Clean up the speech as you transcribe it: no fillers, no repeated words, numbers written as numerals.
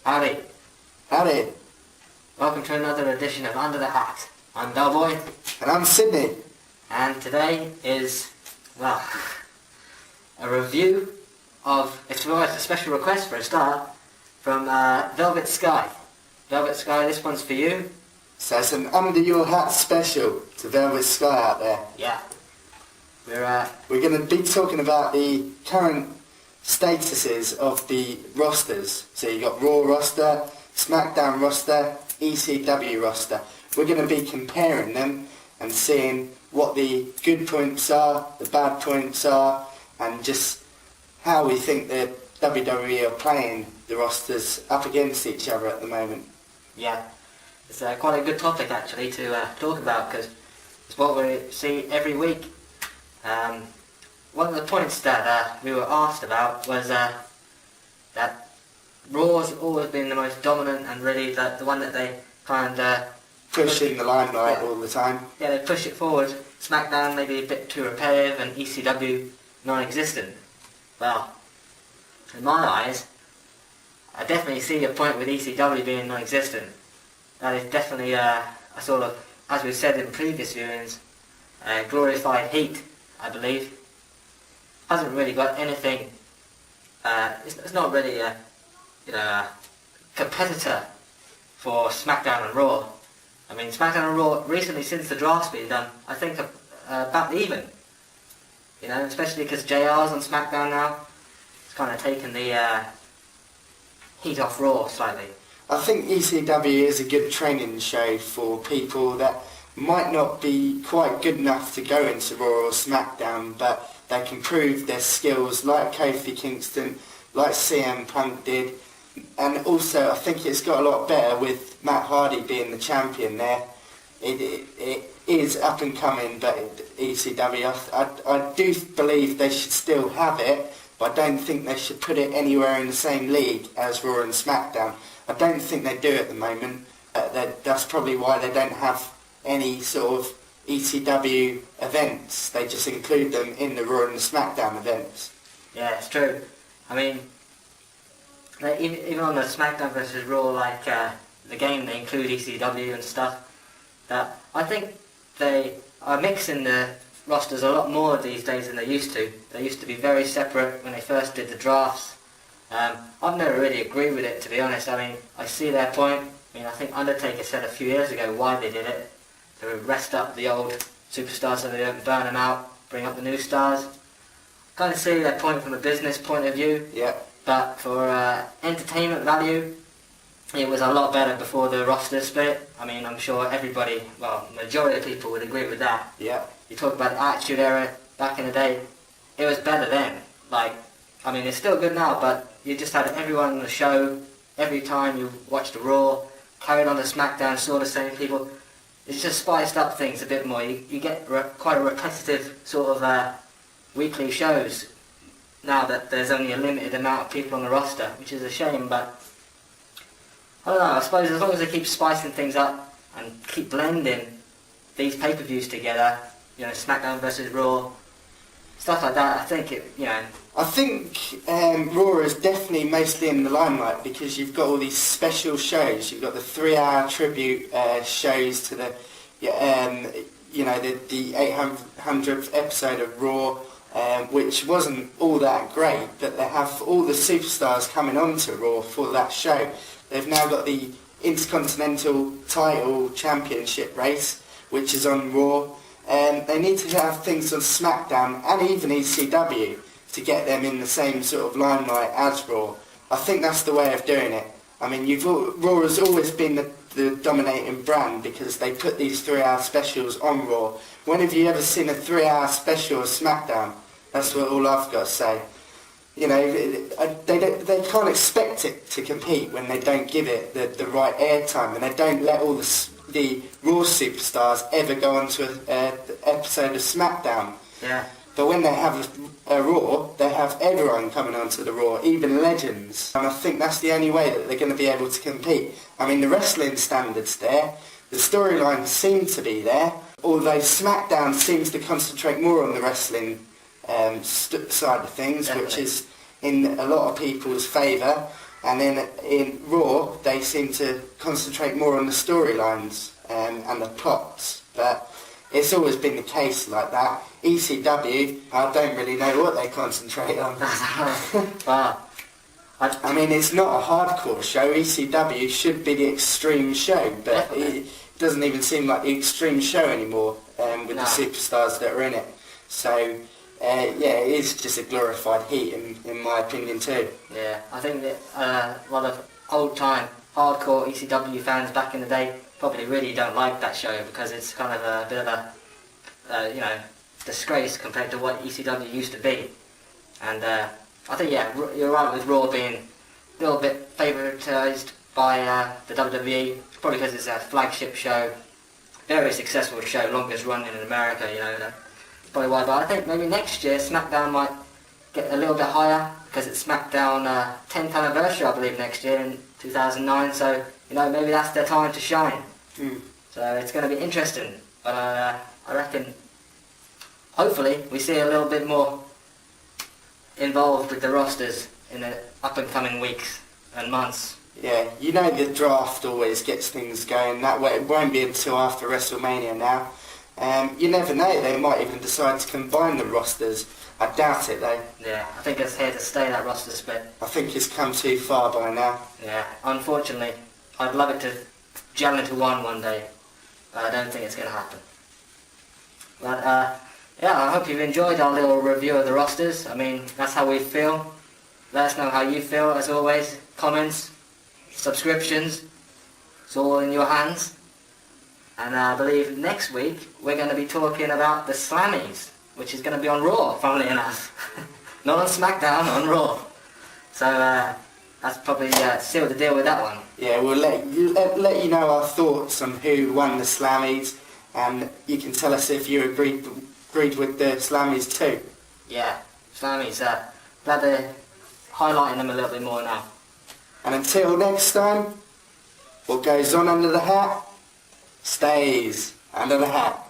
Howdy. Howdy. Welcome to another edition of Under the Hat. I'm Bellboy. And I'm Sydney. And today is, well, a review of, it's a special request for a start, from Velvet Sky. Velvet Sky, this one's for you. So it's an Under Your Hat special to Velvet Sky out there. Yeah. We're going to be talking about the current statuses of the rosters. So you've got Raw roster, SmackDown roster, ECW roster. We're going to be comparing them and seeing what the good points are, the bad points are, and just how we think the WWE are playing the rosters up against each other at the moment. Yeah. It's quite a good topic actually to talk about, because it's what we see every week. One of the points that we were asked about was that Raw's always been the most dominant and really the one that they kind of push in the limelight all the time. Yeah, they push it forward. SmackDown maybe a bit too repetitive and ECW non-existent. Well, in my eyes, I definitely see a point with ECW being non-existent. That is definitely a sort of, as we've said in previous viewings, glorified heat, I believe. Hasn't really got anything. It's not really a competitor for SmackDown and Raw. I mean, SmackDown and Raw recently, since the draft's been done, I think about even. You know, especially because JR's on SmackDown now. It's kind of taken the heat off Raw slightly. I think ECW is a good training show for people that might not be quite good enough to go into Raw or SmackDown, but they can prove their skills like Kofi Kingston, like CM Punk did. And also, I think it's got a lot better with Matt Hardy being the champion there. It is up and coming, but ECW, I do believe they should still have it, but I don't think they should put it anywhere in the same league as Raw and SmackDown. I don't think they do at the moment. That's probably why they don't have any sort of ECW events. They just include them in the Raw and the SmackDown events. Yeah, it's true. I mean, even on the SmackDown versus Raw, like the game, they include ECW and stuff. That I think they are mixing the rosters a lot more these days than they used to. They used to be very separate when they first did the drafts. I've never really agreed with it, to be honest. I mean, I see their point. I mean, I think Undertaker said a few years ago why they did it. To rest up the old superstars so they don't burn them out, bring up the new stars. Kind of see their point from a business point of view. Yeah. But for entertainment value, it was a lot better before the roster split. I mean, I'm sure everybody, well, majority of people would agree with that. Yeah. You talk about the Attitude Era back in the day, it was better then. Like, I mean, it's still good now, but you just had everyone on the show. Every time you watched the Raw, carried on to SmackDown, saw the same people. It's just spiced up things a bit more. You get quite a repetitive sort of weekly shows now that there's only a limited amount of people on the roster, which is a shame, but I don't know, I suppose as long as they keep spicing things up and keep blending these pay-per-views together, you know, SmackDown versus Raw, stuff like that, I think it, you know. I think Raw is definitely mostly in the limelight because you've got all these special shows. You've got the 3-hour tribute shows to the 800th episode of Raw, which wasn't all that great, but they have all the superstars coming on to Raw for that show. They've now got the Intercontinental title championship race, which is on Raw. They need to have things on SmackDown and even ECW to get them in the same sort of limelight as Raw. I think that's the way of doing it. I mean, Raw has always been the dominating brand because they put these 3-hour specials on Raw. When have you ever seen a 3-hour special of SmackDown? That's all I've got to say. You know, they can't expect it to compete when they don't give it the right airtime, and they don't let all the Raw superstars ever go onto an episode of SmackDown. Yeah. But when they have a Raw, they have everyone coming onto the Raw, even legends. And I think that's the only way that they're going to be able to compete. I mean, the wrestling standard's there, the storylines seem to be there, although SmackDown seems to concentrate more on the wrestling side of things, Definitely. which is in a lot of people's favour. And then in Raw, they seem to concentrate more on the storylines and the plots. But it's always been the case like that. ECW, I don't really know what they concentrate on. Wow. I mean, it's not a hardcore show. ECW should be the extreme show, but it doesn't even seem like the extreme show anymore with the superstars that are in it. So, yeah, it is just a glorified heat, in my opinion, too. Yeah, I think that a lot of old-time hardcore ECW fans back in the day probably really don't like that show because it's kind of a bit of a, disgrace compared to what ECW used to be. And I think, yeah, you're right with Raw being a little bit favoritised by the WWE, probably because it's a flagship show, very successful show, longest running in America, that's probably why. But I think maybe next year SmackDown might get a little bit higher because it's SmackDown 10th anniversary, I believe, next year in 2009, so, maybe that's their time to shine. So it's going to be interesting, but I reckon, hopefully, we see a little bit more involved with the rosters in the up-and-coming weeks and months. Yeah, the draft always gets things going that way. It won't be until after WrestleMania now. You never know, they might even decide to combine the rosters. I doubt it though. Yeah, I think it's here to stay, that roster split. I think it's come too far by now. Yeah, unfortunately, I'd love it to gel into one day, but I don't think it's going to happen. But yeah, I hope you've enjoyed our little review of the rosters. I mean, that's how we feel. Let us know how you feel, as always. Comments, subscriptions, it's all in your hands. And I believe next week we're going to be talking about the Slammies, which is going to be on Raw, funnily enough. Not on SmackDown, on Raw. So that's probably sealed the deal with that one. Yeah, we'll let you know our thoughts on who won the Slammies, and you can tell us if you agreed with the Slammies too. Yeah, Slammies. Glad they're highlighting them a little bit more now. And until next time, what goes on under the hat stays under the hat.